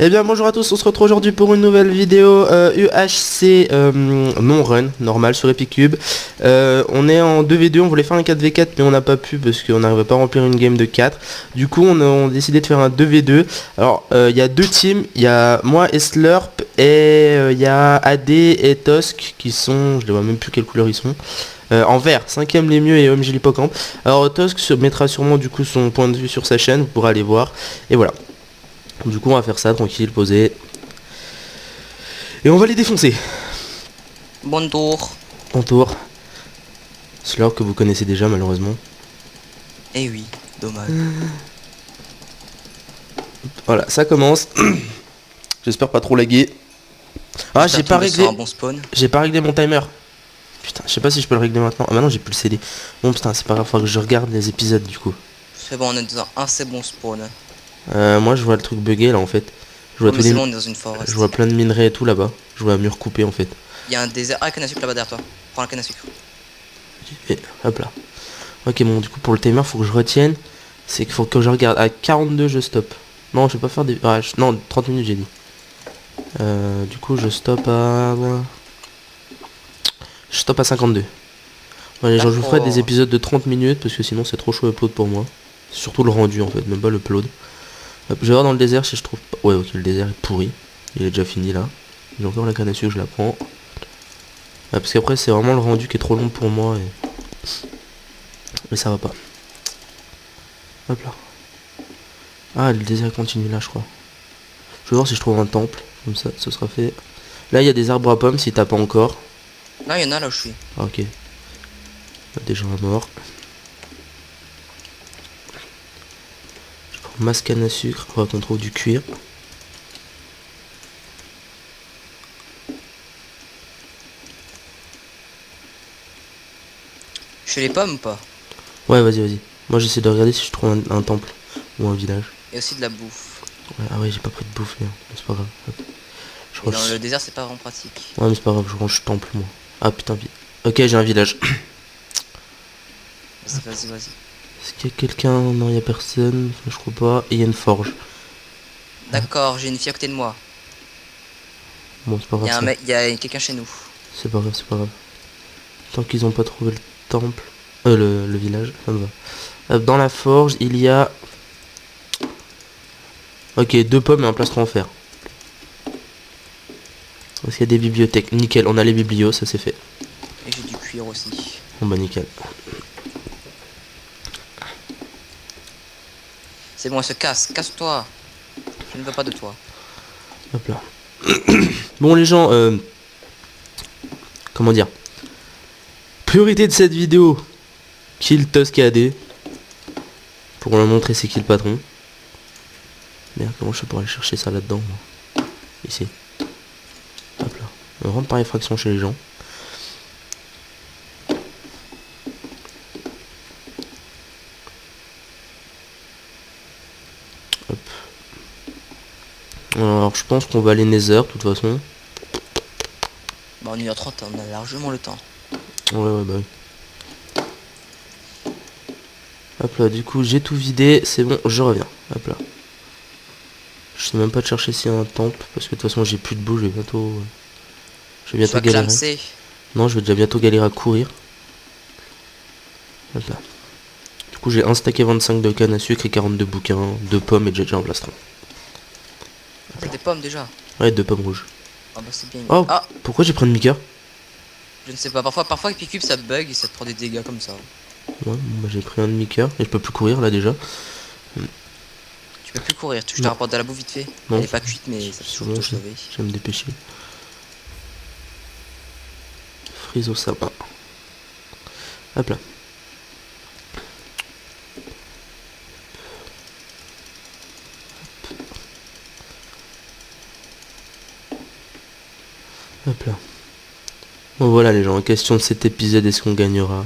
Eh bien bonjour à tous, on se retrouve aujourd'hui pour une nouvelle vidéo UHC non run, normal sur Epicube. On est en 2v2, on voulait faire un 4v4 mais on n'a pas pu parce qu'on n'arrivait pas à remplir une game de 4. Du coup on a décidé de faire un 2v2. Alors il y a deux teams, il y a moi et Slurp et il y a AD et Tosk qui sont, je ne vois même plus quelle couleur ils sont. En vert, 5ème les mieux et OMG l'hippocampe. Alors Tosk mettra sûrement du coup son point de vue sur sa chaîne, vous pourrez aller voir. Et voilà. Du coup on va faire ça tranquille, posé. Et on va les défoncer. Bon tour. En tour. Slurp que vous connaissez déjà malheureusement. Eh oui, dommage. Voilà, ça commence. J'espère pas trop laguer. Ah j'ai pas réglé. Un bon spawn. J'ai pas réglé mon timer. Putain, je sais pas si je peux le régler maintenant. Ah maintenant j'ai plus le CD. Bon putain c'est pas grave, faudra que je regarde les épisodes du coup. C'est bon, on est dans un assez bon spawn. Moi je vois le truc bugué là en fait. Je vois, Oh, mais c'est bon, on est dans une forêt. je vois plein de minerais et tout là-bas. Je vois un mur coupé en fait. Il y a un désert. Ah, canne à sucre là-bas derrière toi. Prends la canne à sucre. Et hop là. Ok bon du coup pour le timer faut que je retienne. C'est qu'il faut que je regarde. À 42 je stoppe. Non je vais pas faire des... Ah, non 30 minutes j'ai dit. Du coup je stoppe à... Je stoppe à 52. Bon, allez, je vous ferai des épisodes de 30 minutes parce que sinon c'est trop chaud upload pour moi. Surtout le rendu en fait, même pas l'upload. Je vais voir dans le désert si je trouve pas... Ouais ok le désert est pourri. Il est déjà fini là. J'ai encore la canne à sucre, je la prends. Parce qu'après c'est vraiment le rendu qui est trop long pour moi et ça va pas. Hop là. Ah le désert continue là je crois. Je vais voir si je trouve un temple. Comme ça ce sera fait. Là il y a des arbres à pommes si t'as pas encore. Non, il y en a là où je suis. Ah, ok. Déjà un mort. Je prends masse canne à sucre. On va qu'on trouve du cuir. Je fais les pommes ou pas? Ouais vas-y vas-y. Moi j'essaie de regarder si je trouve un temple ou un village. Et aussi de la bouffe. Ouais, ah ouais j'ai pas pris de bouffe mais c'est pas grave. Hop. Je Et dans le désert, c'est pas vraiment pratique. Ouais mais c'est pas grave, je range temple moi. Ah putain vite. Ok j'ai un village. Vas-y, vas-y. Est-ce qu'il y a quelqu'un? Non il y a personne. Enfin, je crois pas. Et il y a une forge. D'accord, j'ai une fille à côté de moi. Bon c'est pas grave. Il y a quelqu'un chez nous. C'est pas grave, c'est pas grave. Tant qu'ils ont pas trouvé le temple. Le village, ça me va. Dans la forge il y a... Ok, 2 pommes et un plastron en fer. Est-ce qu'il y a des bibliothèques? Nickel, on a les biblios, ça c'est fait. Et j'ai du cuir aussi. Bon bah nickel. C'est bon, elle se casse. Casse-toi. Je ne veux pas de toi. Hop là. Bon les gens, comment dire? Priorité de cette vidéo, kill Tusk et AD. Pour leur montrer c'est qui le patron. Merde, comment je fais pour aller chercher ça là-dedans moi? Ici. Hop là. On rentre par effraction chez les gens. Hop. Alors je pense qu'on va aller Nether de toute façon. Bah, en 1h30, on a largement le temps. Ouais bah oui. Hop là, du coup j'ai tout vidé, c'est bon, je reviens. Hop là. Je sais même pas de chercher s'il y a un temple, parce que de toute façon j'ai plus de boue, je vais bientôt galérer. Clamser. Non, je vais déjà bientôt galérer à courir. Hop là. Du coup j'ai un stack et 25 de canne à sucre et 42 bouquins, 2 pommes et déjà un plastron. T'as des pommes déjà. Ouais, 2 pommes rouges. Ah bah c'est bien. Oh, Ah, pourquoi j'ai pris un Mika? je ne sais pas. Parfois Epicube ça bug et ça te prend des dégâts comme ça. Ouais, bon, bah, j'ai pris un Mika et je peux plus courir là déjà. Tu peux plus courir. Je te rapporte de la bouffe vite fait. Non, Elle est pas cuite mais ça peut toujours te sauver. Je vais me dépêcher. Frise au sapin. Hop là. Hop là. Bon voilà les gens, question de cet épisode, est-ce qu'on gagnera?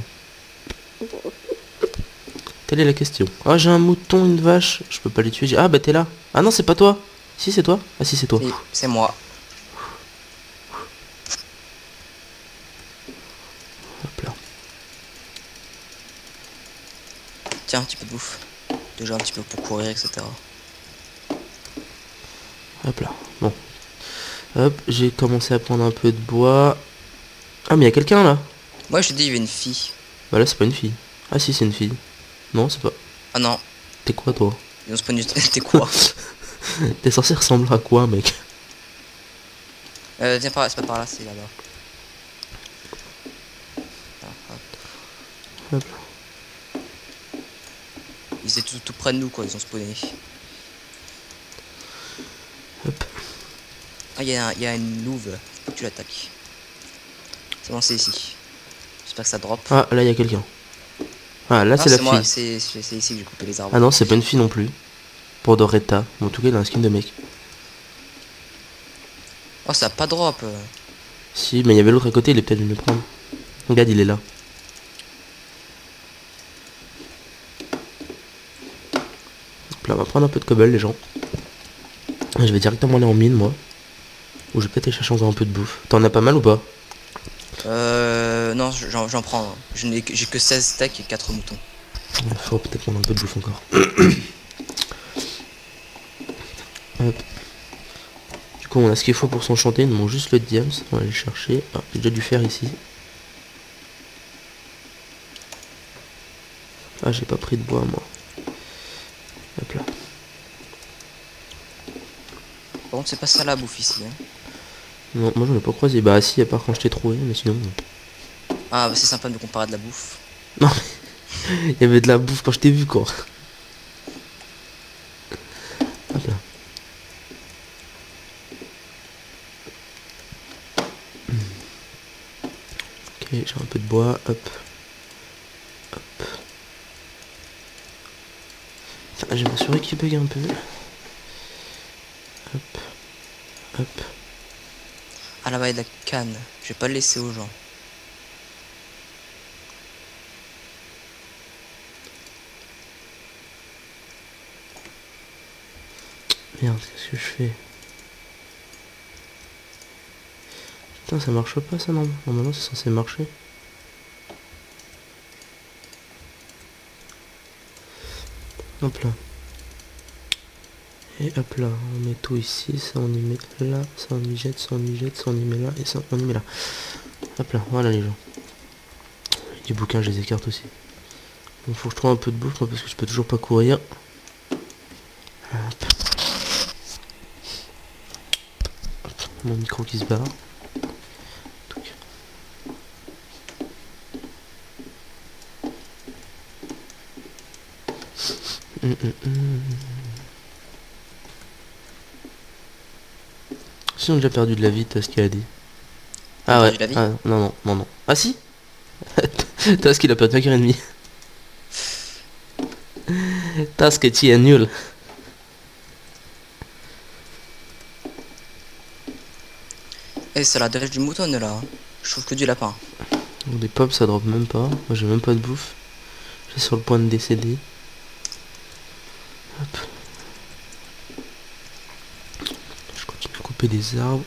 Telle est la question. Ah j'ai un mouton, une vache, je peux pas les tuer. Ah bah t'es là. Ah non c'est pas toi. Si c'est toi. Ah si c'est toi. C'est moi. Hop là. Tiens, un petit peu de bouffe. Déjà un petit peu pour courir, etc. Hop là. Bon. Hop, j'ai commencé à prendre un peu de bois. Ah, mais il y a quelqu'un là. Moi je te dis, il y avait une fille. Bah là, c'est pas une fille. Ah si, c'est une fille. Non, c'est pas. Ah non, T'es quoi toi? ils ont spawn du... T'es quoi? T'es censé ressembler à quoi, mec? Viens par là, c'est pas par là, c'est là-bas. Ah, hop. Hop. Ils étaient tout près de nous quoi, ils ont spawné. Hop. Ah, il y a une louve, faut que tu l'attaques. C'est bon, c'est ici. J'espère que ça drop. Ah, là, il y a quelqu'un. Ah, là, Ah, c'est la c'est moi, fille. c'est ici que j'ai coupé les arbres. Ah non, c'est pas une fille non plus. Pour Doretta. Bon, en tout cas, il a un skin de mec. Oh, ça a pas drop. Si, mais il y avait l'autre à côté, il est peut-être venu le prendre. Regarde, il est là. Hop là, on va prendre un peu de cobble, les gens. Je vais directement aller en mine, moi. Ou je vais peut-être aller chercher encore un peu de bouffe. T'en as pas mal ou pas? Non, j'en prends. J'ai que 16 steaks et 4 moutons. Il faut peut-être prendre un peu de bouffe encore. Hop. Du coup, on a ce qu'il faut pour s'enchanter. Il nous manque juste le diams. On va aller le chercher. Ah, j'ai déjà du fer ici. Ah, j'ai pas pris de bois, moi. Hop là. Par contre, c'est pas ça la bouffe ici. Hein. Non, moi j'en ai pas croisé. Bah si, à part quand je t'ai trouvé, mais sinon... Ah, bah, c'est sympa de me comparer à de la bouffe. Non, il y avait de la bouffe quand je t'ai vu, quoi. Hop là. Ok, j'ai un peu de bois, hop. Hop. Enfin, je vais m'assurer qu'il bug un peu. Hop. Hop. Ah, là-bas, il y a de la canne. Je vais pas le laisser aux gens. Merde, qu'est-ce que je fais? Putain, ça marche pas ça, non? Normalement, c'est censé marcher. Hop là. Et hop là, on met tout ici, ça on y met là, ça on y jette, ça on y jette, ça on y met là, et ça on y met là. Hop là, voilà les gens. Les bouquins, je les écarte aussi. Bon, faut que je trouve un peu de bouffe, moi, parce que je peux toujours pas courir. Hop. Hop, mon micro qui se barre. Donc. Si on a déjà perdu de la vie, t'as ce qu'il a dit. Ah ouais, ah, non, non, non, non. Ah si. T'as ce qu'il a perdu 5 heures et demie. T'as ce que tu es nul. Eh, c'est la drèche du mouton là. Je trouve que du lapin. Des pommes ça drop même pas. Moi j'ai même pas de bouffe. Je suis sur le point de décéder. Hop. Je continue à couper des arbres.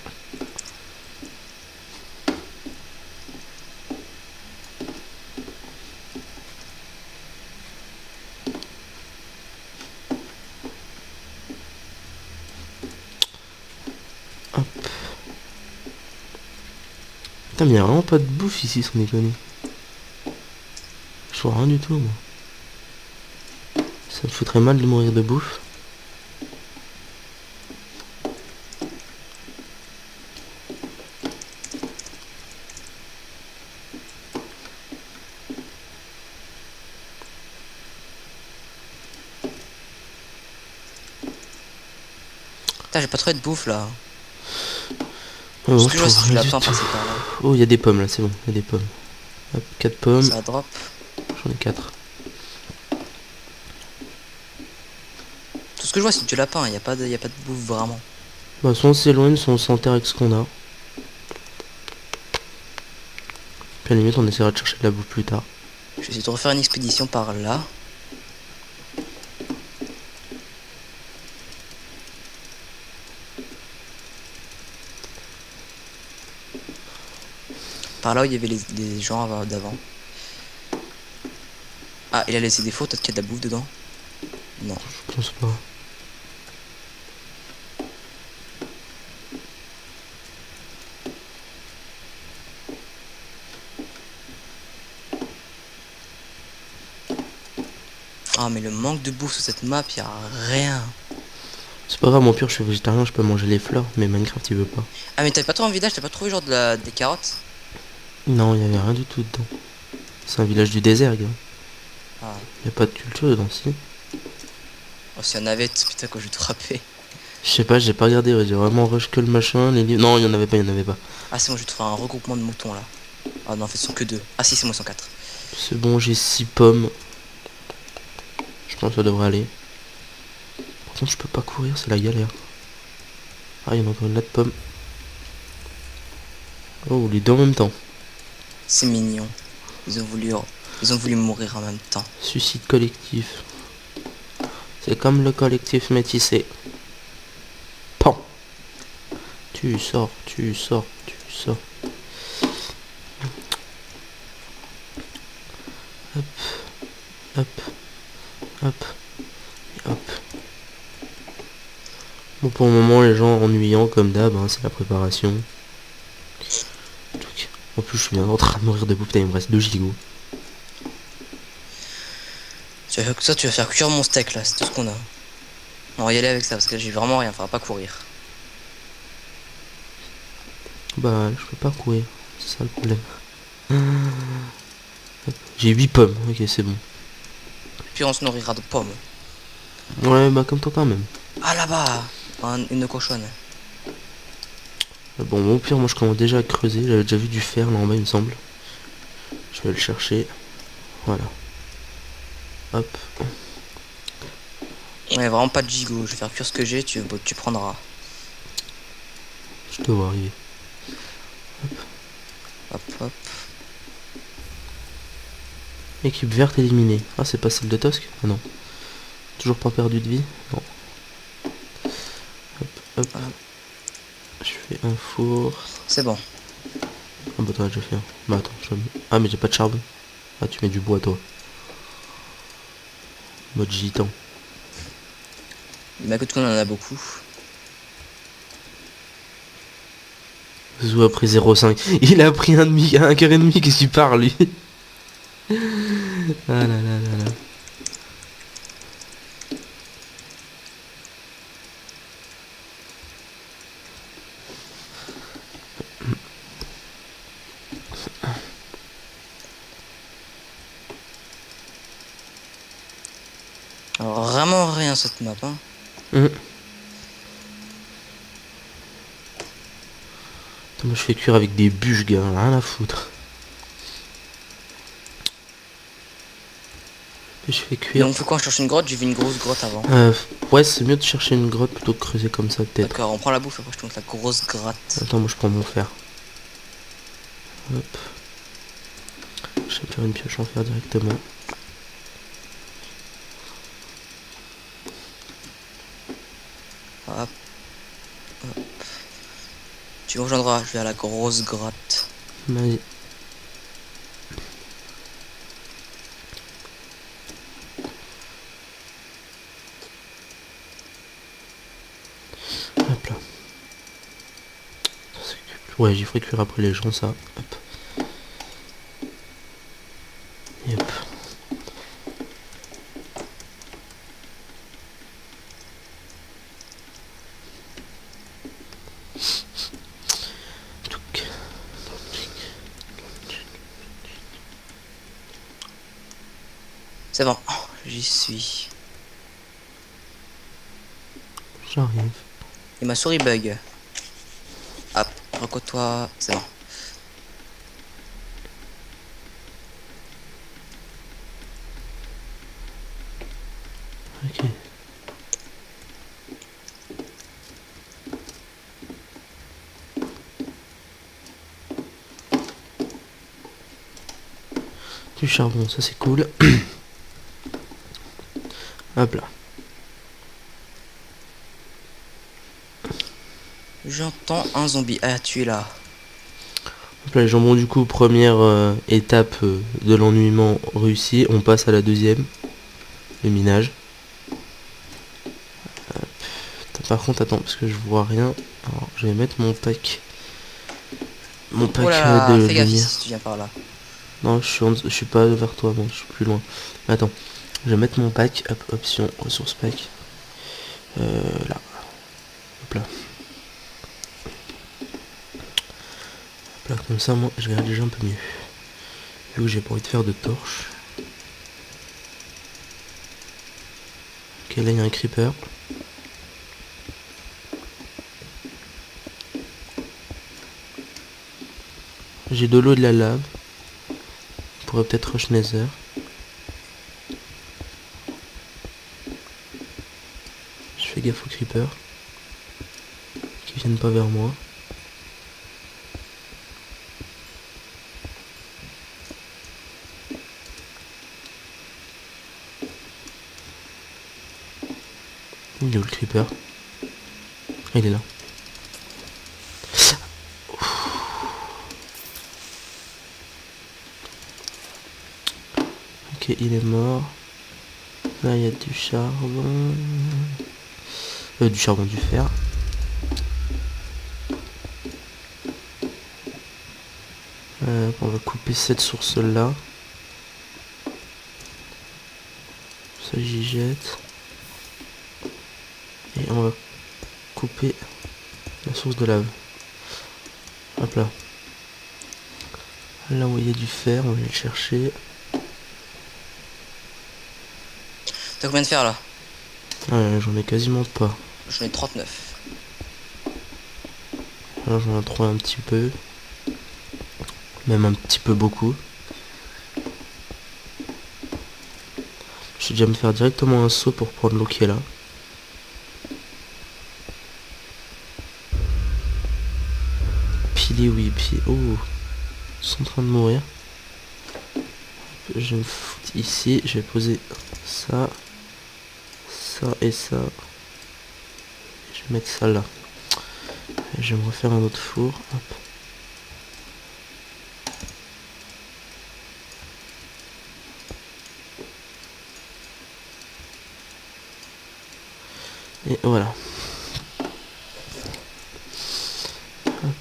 Hop. Putain mais y'a vraiment pas de bouffe ici sans déconner. Je vois rien du tout moi. Ça me foutrait mal de mourir de bouffe. Putain, j'ai pas trouvé de bouffe là. Oh, Ce que je vois, c'est du lapin passé par là. Oh, il y a des pommes là, c'est bon, il y a des pommes. Hop, 4 pommes. Ça drop. J'en ai 4. Tout ce que je vois, c'est du lapin. Y a pas de bouffe vraiment. Bah, soit on s'éloigne, soit on s'enterre avec ce qu'on a. Puis à la limite, on essaiera de chercher de la bouffe plus tard. Je vais essayer de refaire une expédition par là. Par là où il y avait les gens d'avant. Ah, il a laissé des fautes, peut-être qu'il y a de la bouffe dedans. Non. Je pense pas. Ah mais le manque de bouffe sur cette map, y a rien. C'est pas grave, mon pire, je suis végétarien, je peux manger les fleurs, mais Minecraft il veut pas. Ah mais t'avais pas trop un village, t'as pas trouvé genre des carottes? Non, il y avait rien du tout dedans. C'est un village du désert, gars. Ah, Y a pas de culture dedans, si. oh s'il y en avait, putain quand je vais te frapper. Je sais pas, j'ai pas regardé, ouais, j'ai vraiment rush que le machin, les livres. Non, il y en avait pas, il y en avait pas. Ah c'est bon, je vais te faire un regroupement de moutons là. Ah non en fait ils sont que deux. Ah si c'est moi ils sont 4. C'est bon, j'ai 6 pommes. Je pense que ça devrait aller. Par contre, je peux pas courir, c'est la galère. Ah, il y en a encore une là de pommes. Oh, les deux en même temps. C'est mignon. Ils ont voulu mourir en même temps. Suicide collectif. C'est comme le collectif métissé. Pan. Tu sors, tu sors, tu sors. Hop, hop, hop, et hop. Bon, pour le moment, les gens ennuyants comme d'hab, hein, c'est la préparation. En plus, je suis bien en train de mourir de bouffe, putain, il me reste 2 gigots. Tu vas faire que ça, tu vas faire cuire mon steak là, c'est tout ce qu'on a. On va y aller avec ça parce que là j'ai vraiment rien, faudra pas courir. Bah, je peux pas courir, c'est ça le problème. Hop, j'ai 8 pommes, ok, c'est bon. Puis on se nourrira de pommes. Ouais, bah, comme toi quand même. Ah là-bas, une cochonne. Bon, au pire, moi je commence déjà à creuser. J'avais déjà vu du fer là en bas, il me semble. Je vais le chercher. Voilà. Hop. Ouais, vraiment pas de gigot. Je vais faire cuire ce que j'ai, tu prendras. Je te vois arriver. Hop, hop. Équipe verte éliminée. Ah, c'est pas celle de Tosk? Ah non. Toujours pas perdu de vie? Non. Hop, hop. Voilà. Je fais un four. C'est bon. Ah bah, t'en as déjà fait un. Bah, attends, ah, mais j'ai pas de charbon. Ah, tu mets du bois, toi. Mode gitan. Mais écoute qu'on en a beaucoup. Zou a pris 0,5. Il a pris un demi, un cœur et demi, qu'est-ce qu'il parle, lui? Ah là là là là. Alors vraiment rien cette map hein. Attends, moi je fais cuire avec des bûches, gars, rien à foutre. Et je fais cuire. Donc faut quoi, on cherche une grotte? J'ai vu une grosse grotte avant. Ouais, c'est mieux de chercher une grotte plutôt que creuser comme ça, peut-être. D'accord, on prend la bouffe, après je te montre la grosse grotte. Attends, moi je prends mon fer. Hop. Je vais faire une pioche en fer directement. Hop. Hop. Tu me rejoindras, je vais à la grosse grotte. Vas-y. Hop là. Ouais, j'y ferai cuire après les gens, ça. Hop. Et hop. C'est bon, j'y suis. J'arrive. Et ma souris bug. Hop, recote-toi, c'est bon. Ok. Du charbon, ça c'est cool. Hop là. J'entends un zombie. Ah, tu es là. Hop là, les jambons, du coup, première étape de l'ennuiement réussi. On passe à la deuxième. Le minage. Par contre, attends, parce que je vois rien. Alors, je vais mettre mon pack. Mon pack Oh là là, de fais gaffe lumière. si tu viens par là. Non, je suis pas vers toi, non, je suis plus loin. Attends. Je vais mettre mon pack, hop, option, ressources pack. Là. Hop là. Hop là, comme ça, moi, je regarde déjà un peu mieux. Vu que j'ai pas envie de faire de torches. Ok, là, il y a un creeper. J'ai de l'eau et de la lave. On pourrait peut-être rush nether. Je fais gaffe aux creepers. Qui viennent pas vers moi. Il est où le creeper? Il est là. Ok, il est mort. Là, il y a du charbon. Du charbon, du fer. On va couper cette source-là. Ça, j'y jette. Et on va couper la source de lave. Hop là. Là où il y a du fer, on va aller le chercher. T'as combien de fer là? J'en ai quasiment pas. J'en ai 39. Là, j'en ai trouvé un petit peu. Même un petit peu beaucoup. Je vais déjà me faire directement un seau pour prendre l'eau qui est là. Pili, oui, pili. Oh, ils sont en train de mourir. Je vais me foutre ici. Je vais poser ça. Ça et ça. Je vais mettre ça là. Et je vais me refaire un autre four. Hop. Et voilà. Hop.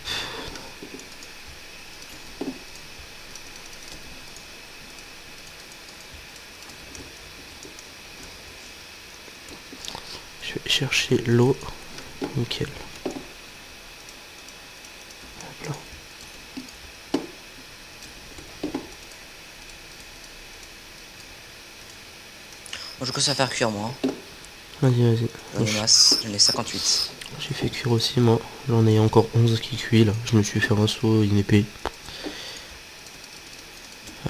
Je vais chercher l'eau. Nickel. Hop là. Bon, je commence à faire cuire moi. Vas-y, vas-y. J'en ai masse, j'en ai 58. J'ai fait cuire aussi moi. J'en ai encore 11 qui cuit là. Je me suis fait un seau, une épée.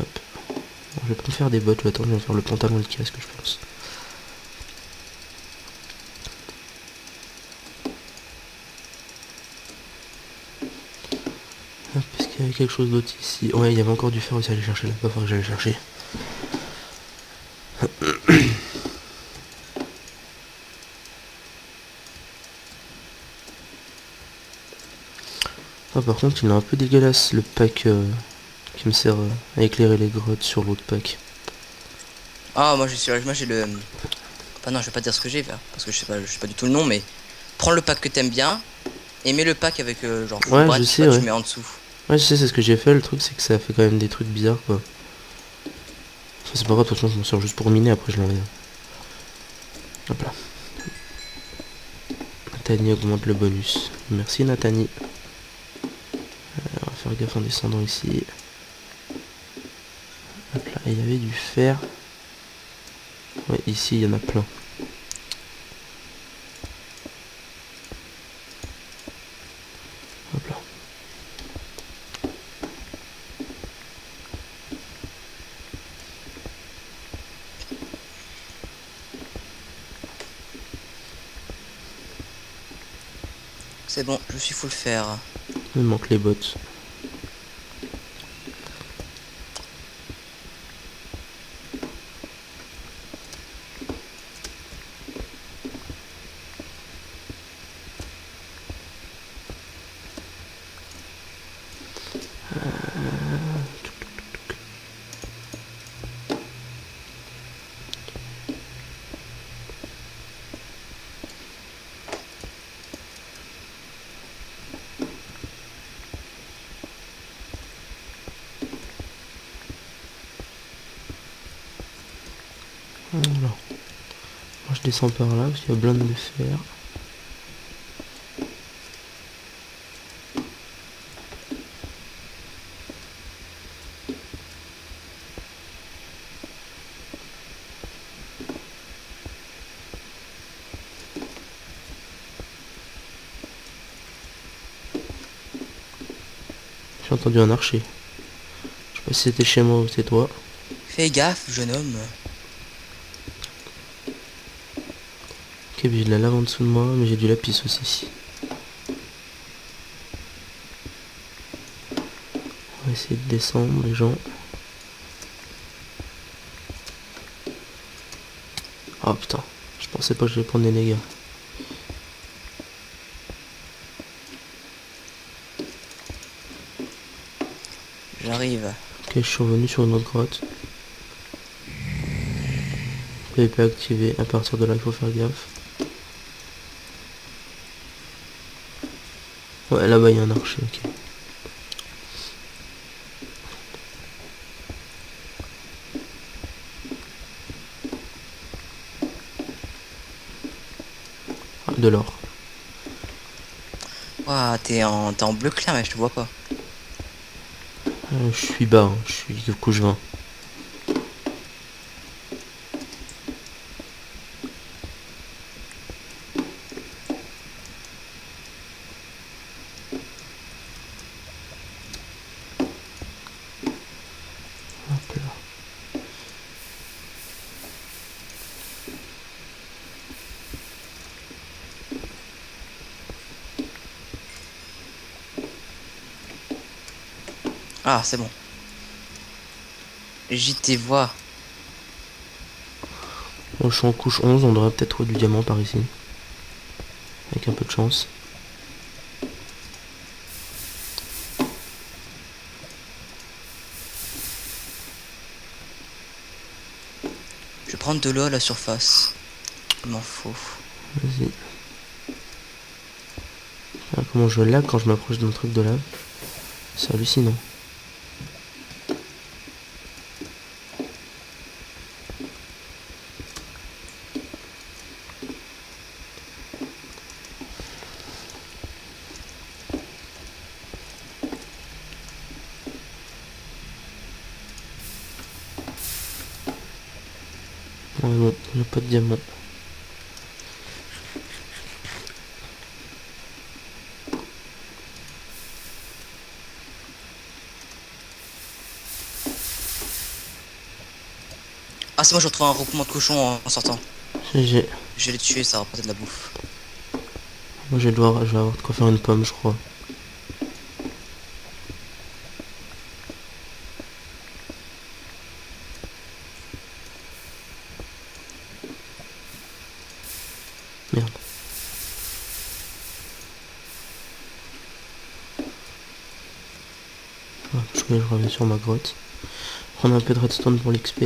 Hop. Bon, je vais pas me faire des bottes, attends, je vais me faire le pantalon et le casque je pense. Hop, est-ce qu'il y avait quelque chose d'autre ici? Ouais, il y avait encore du fer aussi à aller chercher là-bas, faut que j'aille chercher. Ah, par contre, il est un peu dégueulasse le pack qui me sert à éclairer les grottes sur l'autre pack. Ah, moi j'ai le. Enfin, non, je vais pas dire ce que j'ai, parce que je sais pas du tout le nom, mais prends le pack que t'aimes bien et mets le pack avec genre. Ouais, bref, je sais, ouais. Tu mets en dessous. Ouais, je sais, c'est ce que j'ai fait. Le truc, c'est que ça fait quand même des trucs bizarres, quoi. Enfin, c'est pas grave, de toute façon, je m'en sers juste pour miner, après je l'enlève. Hop là. Nathalie augmente le bonus. Merci, Nathalie. On va faire gaffe en descendant ici. Hop là, il y avait du fer. Ouais, ici, il y en a plein. Hop là. C'est bon, je suis full fer. Il me manque les bottes. Voilà. Moi, je descends par là parce qu'il y a plein de fer. J'ai entendu un archer. Je sais pas si c'était chez moi ou c'est toi. Fais gaffe, jeune homme. Ok, j'ai de la lave en dessous de moi, mais j'ai du lapis aussi. On va essayer de descendre, les gens. Oh putain, je pensais pas que j'allais prendre des dégâts. J'arrive. Ok, je suis revenu sur une autre grotte. PvP activé, à partir de là il faut faire gaffe. Ouais, là-bas il y a un archer, ok. Ah, de l'or. Ouah, t'es en bleu clair, mais je te vois pas. Je suis bas, hein, je suis de couche 20. Hop là. Ah, c'est bon. JT voix. Bon, je suis en couche 11, on devrait peut-être trouver du diamant par ici. Avec un peu de chance. Je vais prendre de l'eau à la surface. Il m'en faut. Vas-y. Ah, comment je lag quand je m'approche d'un truc de lave. C'est hallucinant. Ouais, non, il n'y a pas de diamant. Ah, c'est moi, je retrouve un regroupement de cochons en sortant. GG. Je vais les tuer, ça va rapporter de la bouffe. Moi je vais avoir de quoi faire une pomme, je crois. Merde. Ah, je reviens sur ma grotte. Prendre un peu de redstone pour l'XP.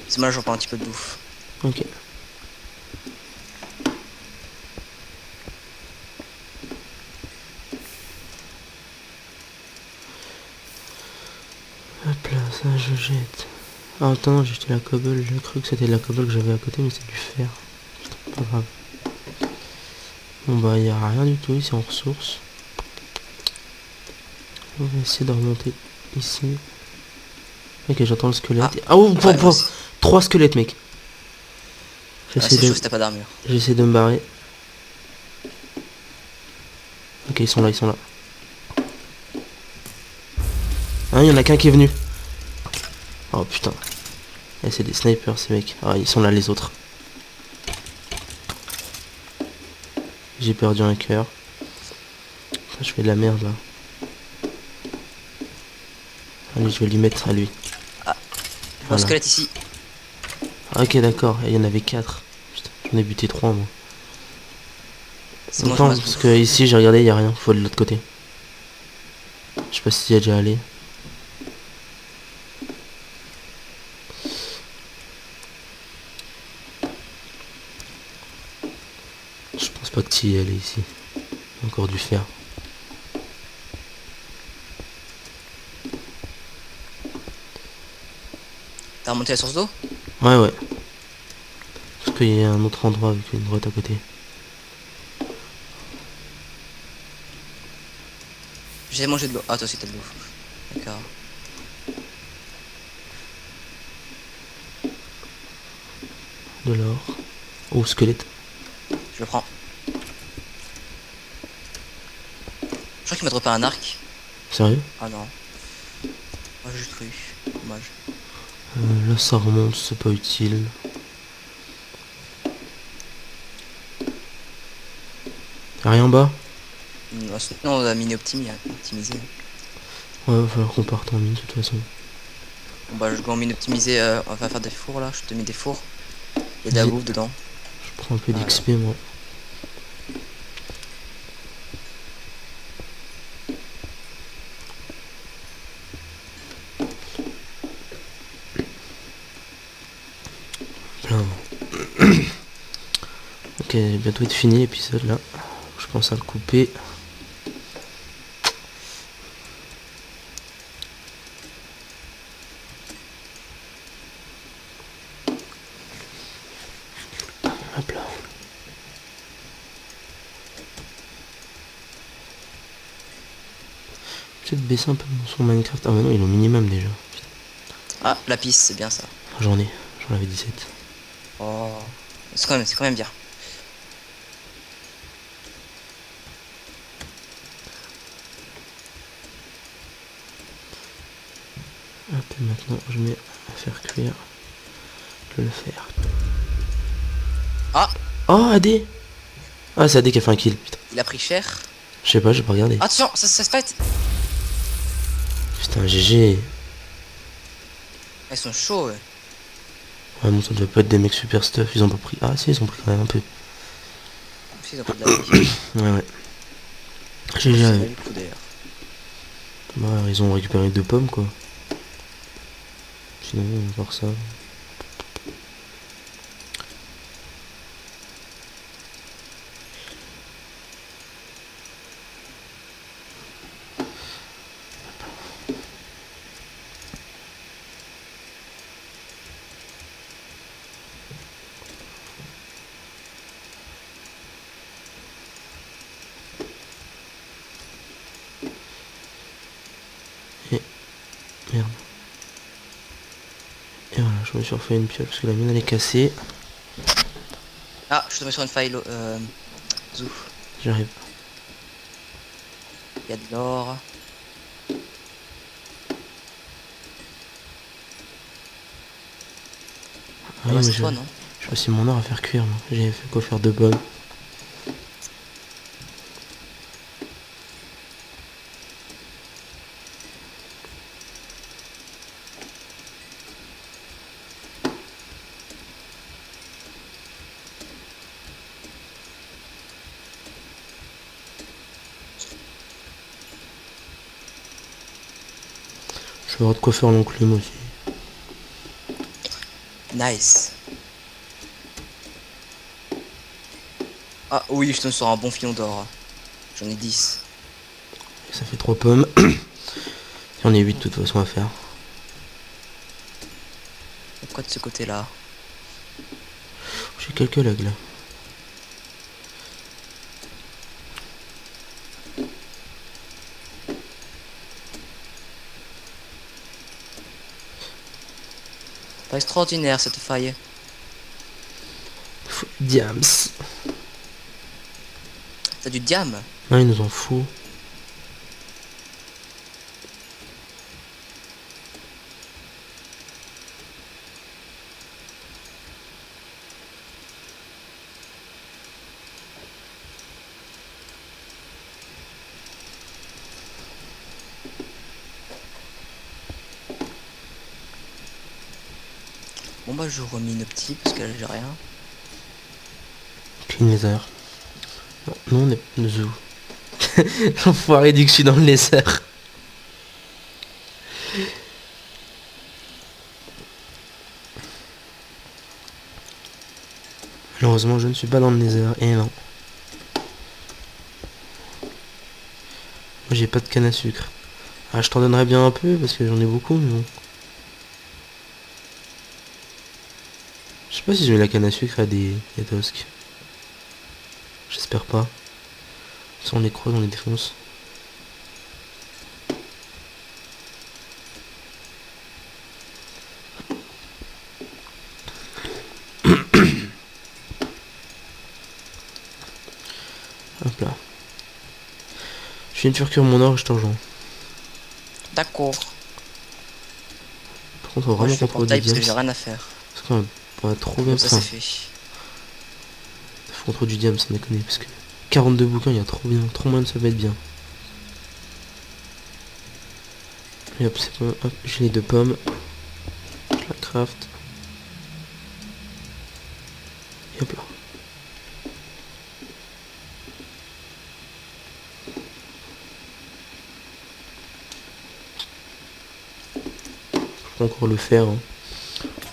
C'est moi, je reprends un petit peu de bouffe. Ok. Hop là, ça je jette. Ah attends, j'ai jeté la cobble, j'ai cru que c'était de la cobble que j'avais à côté, mais c'est du fer. C'est pas grave. Bon bah il y a rien du tout ici en ressources. On va essayer de remonter ici. Ok, j'entends le squelette. Ah oh, Ouais, moi aussi. 3 squelettes mec. Ah, J'essaie c'est chaud de, si t'as pas d'armure. j'essaie de me barrer. Ok, ils sont là, ils sont là. Hein, il y en a qu'un qui est venu. Oh putain. Eh, c'est des snipers ces mecs. Ah, ils sont là les autres. J'ai perdu un cœur. Je fais de la merde là. Allez, je vais lui mettre à lui. Un Voilà. squelette ici. Ah, ok, d'accord. Il y en avait 4. Putain, j'en ai buté 3 moi. C'est moi, je Attends, ramasse parce bouffe. que ici j'ai regardé, il y a rien. Faut de l'autre côté. Je sais pas si y a déjà allé. Je pense pas que tu y es allé ici. Encore du fer. T'as remonté la source d'eau? Ouais, ouais. Parce qu'il y a un autre endroit avec une grotte à côté. J'ai mangé de l'eau. Ah, toi aussi t'as de l'eau. D'accord. De l'or. Oh, squelette. Je le prends. Je crois qu'il m'a droppé un arc. Sérieux? Ah non. Moi j'ai juste cru. Dommage. Là, ça remonte, c'est pas utile. Y'a rien en bas? Non, sinon on a miné optimisé. Ouais, va falloir qu'on parte en mine de toute façon. Bon bah je go en mine optimisé, on va faire des fours là, je te mets des fours. Il y a de la Vas-y. bouffe dedans. Je prends un peu Voilà. d'XP moi. Plein. Ok, bientôt être fini l'épisode là. Je pense à le couper. Hop là. Peut-être baisser un peu son Minecraft. Ah bah non, il est au minimum déjà. Ah, la piste, c'est bien ça. J'en avais 17. Oh. C'est quand même bien. Hop, et maintenant je mets à faire cuire le fer. Ah, Oh, AD. Ah, c'est AD qui a fait un kill, putain. il a pris cher. Je sais pas, j'ai pas regardé. Attention, ça se fight. Putain, GG. Ils sont chauds. Ouais. Ouais, bon, ça doit pas être des mecs super stuff. Ils ont pas pris. Ah, si, ils ont pris quand même un peu. Ils ont pas de la vie. Ouais, ouais. C'est GG. mal du coup d'ailleurs. Bah, ils ont récupéré 2 pommes, quoi. Sinon, on va voir ça. Merde. Et voilà, je me suis refait une pioche parce que la mienne elle est cassée. Ah, je suis tombé sur une faille. Zou. J'arrive. Il y a de l'or. Ah Ah oui, bah mais c'est j'ai toi non? aussi mon or à faire cuire. Moi. J'ai fait quoi faire 2 pommes. Je vais avoir de quoi faire l'enclume aussi. Nice. Ah oui, je tombe sur un bon filon d'or. J'en ai 10. Et ça fait 3 pommes. Et on est 8 de toute façon à faire. Pourquoi de ce côté là? J'ai quelques lags là. Pas extraordinaire cette faille. Diams. T'as du diam? Non, ils nous en foutent. Bon bah je remine petit parce que là j'ai rien. Clean Nether. Non, nous on est zoo. L'enfoiré dit que je suis dans le Nether. Malheureusement je ne suis pas dans le Nether. Et non. Moi j'ai pas de canne à sucre. Ah je t'en donnerais bien un peu parce que j'en ai beaucoup mais bon. sais pas si je mets la canne à sucre à des tosques. J'espère pas. Si on les croise, on les défonce. Hop là. Je viens de faire cuire mon or et je te rejoins. D'accord. Par contre, on va Moi je vraiment fais contrôler portail du parce que diams. j'ai rien à faire. Parce qu'on a trop bien Comme ça c'est ça. fait. Contre du diams, sans déconner. Parce que 42 bouquins, il y a trop bien. Trop moyen de se mettre bien. Et hop, c'est bon. Hop, j'ai les 2 pommes. Je la craft. Et hop là. Je peux encore le faire. Hein.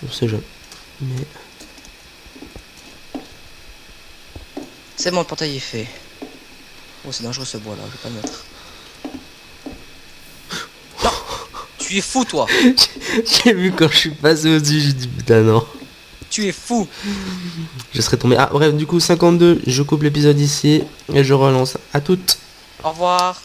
On sait jamais. Mais... C'est bon, le portail est fait. Oh, c'est dangereux ce bois là, je vais pas le mettre. Non. Tu es fou toi. J'ai vu quand je suis passé au-dessus, j'ai dit putain non. Tu es fou. Je serais tombé. Ah bref, du coup 52, je coupe l'épisode ici et je relance. À toutes. Au revoir.